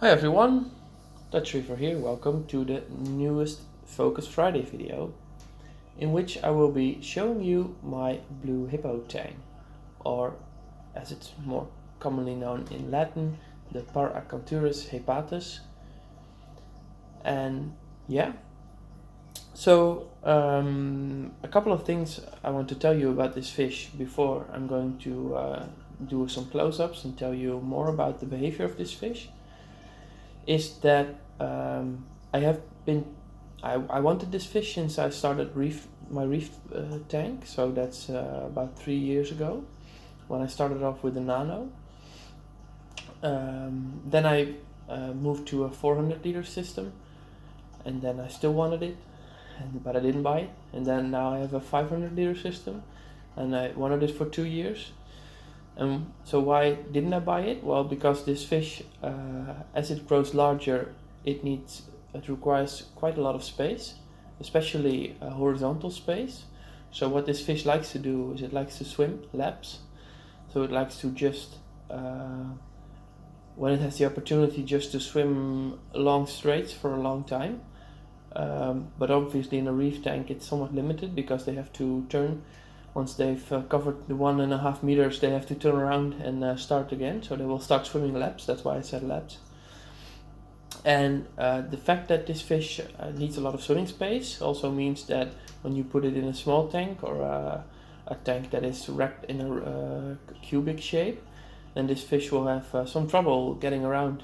Hi everyone, Dutch Reefer here. Welcome to the newest Focus Friday video, in which I will be showing you my Blue Hippo Tang, or as it's more commonly known in Latin, the Paracanthurus Hepatus. And yeah, so a couple of things I want to tell you about this fish before I'm going to do some close-ups and tell you more about the behavior of this fish. Is that I wanted this fish since I started my reef tank, so that's about 3 years ago when I started off with a nano. Then I moved to a 400 liter system, and then I still wanted it, but I didn't buy it. And then now I have a 500 liter system, and I wanted it for 2 years. So why didn't I buy it? Well, because this fish, as it grows larger, it requires quite a lot of space, especially horizontal space. So what this fish likes to do is it likes to swim laps. So it likes to just, when it has the opportunity, just to swim long straights for a long time. But obviously in a reef tank it's somewhat limited because they have to turn. Once they've covered the 1.5 meters, they have to turn around and start again. So they will start swimming laps. That's why I said laps. And the fact that this fish needs a lot of swimming space also means that when you put it in a small tank or a tank that is wrapped in a cubic shape, then this fish will have some trouble getting around.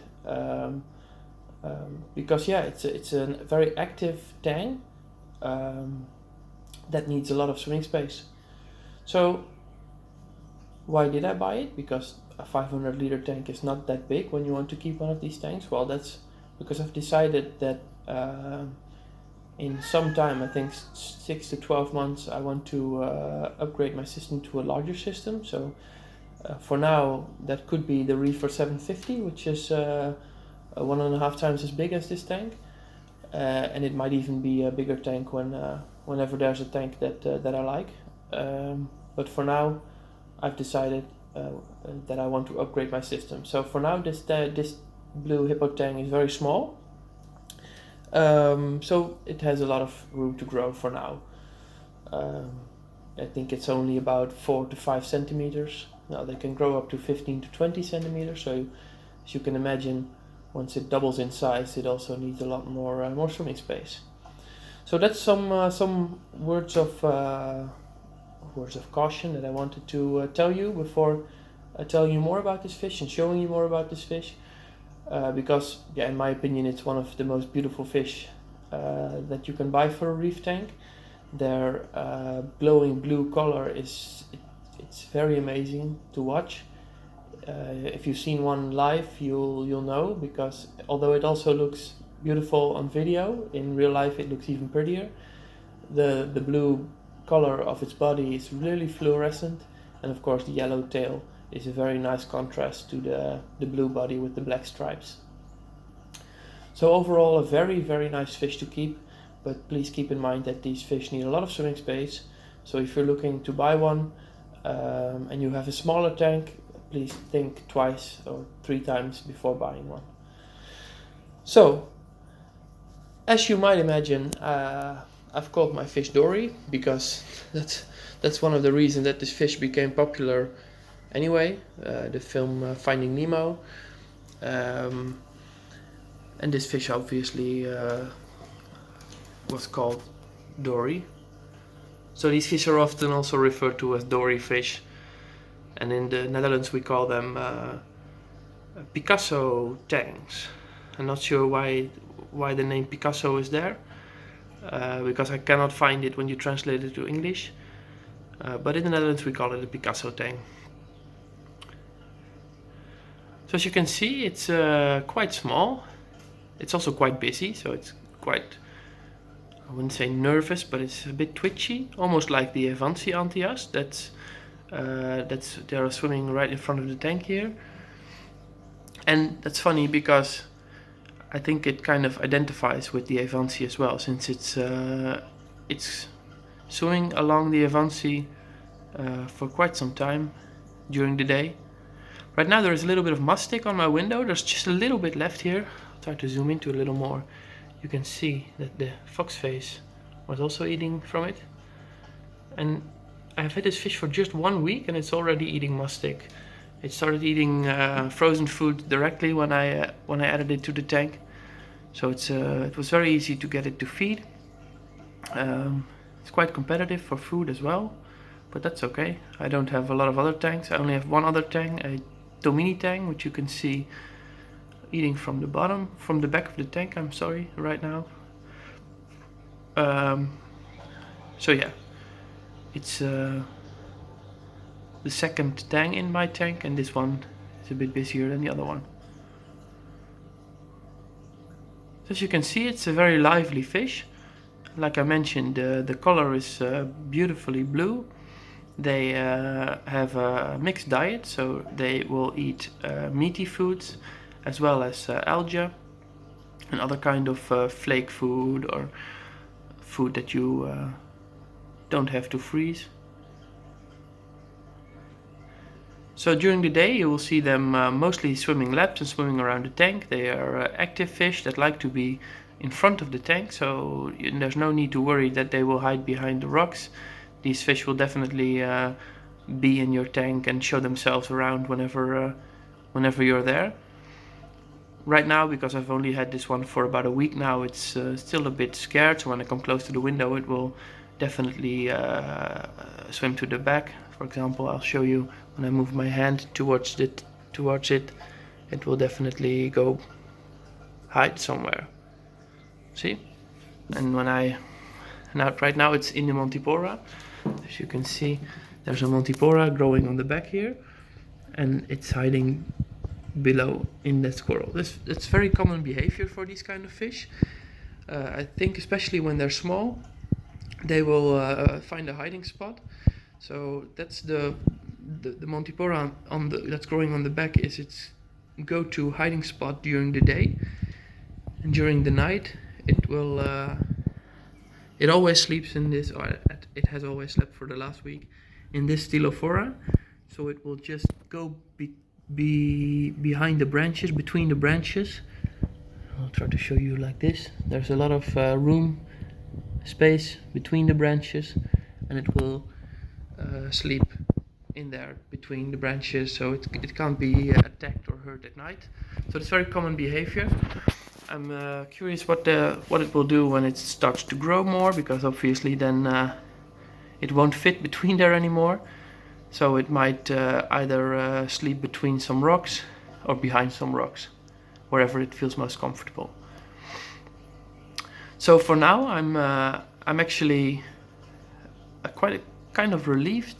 Because yeah, it's a very active tank that needs a lot of swimming space. So why did I buy it? Because a 500 liter tank is not that big when you want to keep one of these tanks. Well, that's because I've decided that in some time, I think 6 to 12 months, I want to upgrade my system to a larger system. So for now, that could be the Reefer 750, which is 1.5 times as big as this tank. And it might even be a bigger tank whenever there's a tank that I like. But for now, I've decided that I want to upgrade my system. So for now, this Blue Hippo Tang is very small. So it has a lot of room to grow for now. I think it's only about 4 to 5 centimeters. Now they can grow up to 15 to 20 centimeters. So as you can imagine, once it doubles in size, it also needs a lot more swimming space. So that's some words of caution that I wanted to tell you before telling you more about this fish and showing you more about this fish. Because, yeah, in my opinion, it's one of the most beautiful fish that you can buy for a reef tank. Their glowing blue color it's very amazing to watch. If you've seen one live, you'll know, because although it also looks beautiful on video, in real life it looks even prettier. The blue color of its body is really fluorescent, and of course the yellow tail is a very nice contrast to the blue body with the black stripes. So overall, a very, very nice fish to keep, but please keep in mind that these fish need a lot of swimming space. So if you're looking to buy one and you have a smaller tank, please think twice or 3 times before buying one. So, as you might imagine, I've called my fish Dory because that's one of the reasons that this fish became popular anyway, the film Finding Nemo. And this fish obviously was called Dory. So these fish are often also referred to as Dory fish, and in the Netherlands we call them Picasso tangs. I'm not sure why the name Picasso is there, because I cannot find it when you translate it to English. But in the Netherlands we call it a Picasso tang. So as you can see, it's quite small. It's also quite busy, so it's quite, I wouldn't say nervous, but it's a bit twitchy, almost like the Evansi Antias. They are swimming right in front of the tank here. And that's funny because I think it kind of identifies with the Evansi as well, since it's swimming along the Evansi for quite some time during the day. Right now there is a little bit of mastic on my window. There's just a little bit left here. I'll try to zoom into a little more. You can see that the foxface was also eating from it. And I've had this fish for just 1 week and it's already eating mastic. It started eating frozen food directly when I added it to the tank. So it was very easy to get it to feed. It's quite competitive for food as well, but that's okay. I don't have a lot of other tanks. I only have one other tank, a Tomini tang, which you can see eating from the back of the tank, I'm sorry, right now. So yeah, it's the second tang in my tank, and this one is a bit busier than the other one. So as you can see, it's a very lively fish. Like I mentioned, the color is beautifully blue. They have a mixed diet, so they will eat meaty foods as well as algae and other kind of flake food or food that you don't have to freeze. So during the day you will see them mostly swimming laps and swimming around the tank. They are active fish that like to be in front of the tank, so there's no need to worry that they will hide behind the rocks. These fish will definitely be in your tank and show themselves around whenever you're there. Right now, because I've only had this one for about a week now, it's still a bit scared, so when I come close to the window it will definitely swim to the back. For example, I'll show you when I move my hand towards it, it will definitely go hide somewhere. See? And right now it's in the Montipora. As you can see, there's a Montipora growing on the back here, and it's hiding below in that squirrel. That's very common behavior for these kind of fish. I think especially when they're small, they will find a hiding spot. So that's the Montipora that's growing on the back is its go-to hiding spot during the day, and during the night it will it always sleeps in this, or it has always slept for the last week in this Stylophora. So it will just go behind the branches, between the branches. I'll try to show you like this. There's a lot of space between the branches, and it will sleep in there between the branches, so it can't be attacked or hurt at night. So it's very common behavior. I'm curious what it will do when it starts to grow more, because obviously then it won't fit between there anymore. So it might either sleep between some rocks or behind some rocks, wherever it feels most comfortable. So for now, I'm actually quite kind of relieved.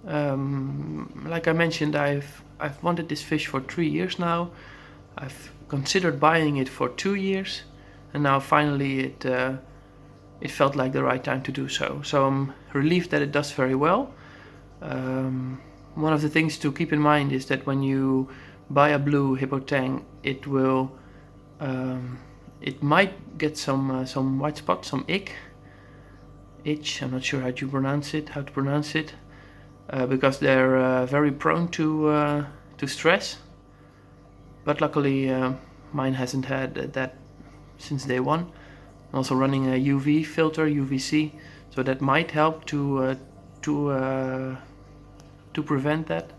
Like I mentioned, I've wanted this fish for 3 years now. I've considered buying it for 2 years, and now finally it felt like the right time to do so. So I'm relieved that it does very well. One of the things to keep in mind is that when you buy a Blue Hippo Tang, it will it might get some white spots, some itch. I'm not sure how to pronounce it, because they're very prone to stress. But luckily mine hasn't had that since day one. I'm also running a UV filter, UVC, so that might help to prevent that.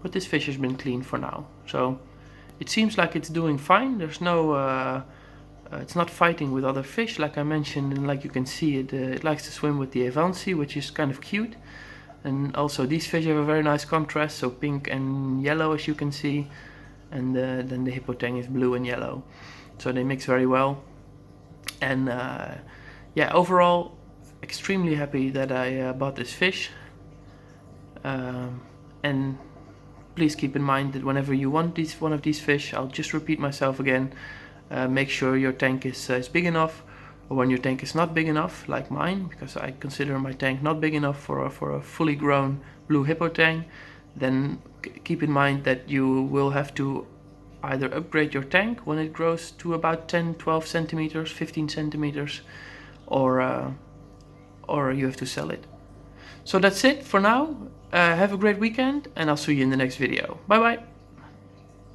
But this fish has been clean for now, so it seems like it's doing fine. There's no it's not fighting with other fish, like I mentioned, and like you can see, it likes to swim with the Avansi, which is kind of cute. And also these fish have a very nice contrast, so pink and yellow, as you can see, and then the Hippo Tang is blue and yellow, so they mix very well. And yeah, overall extremely happy that I bought this fish. And please keep in mind that whenever you want one of these fish, I'll just repeat myself again, make sure your tank is big enough, or when your tank is not big enough, like mine, because I consider my tank not big enough for a fully grown Blue Hippo Tang, then keep in mind that you will have to either upgrade your tank when it grows to about 10, 12 centimeters, 15 centimeters, or you have to sell it. So that's it for now. Have a great weekend, and I'll see you in the next video. Bye bye.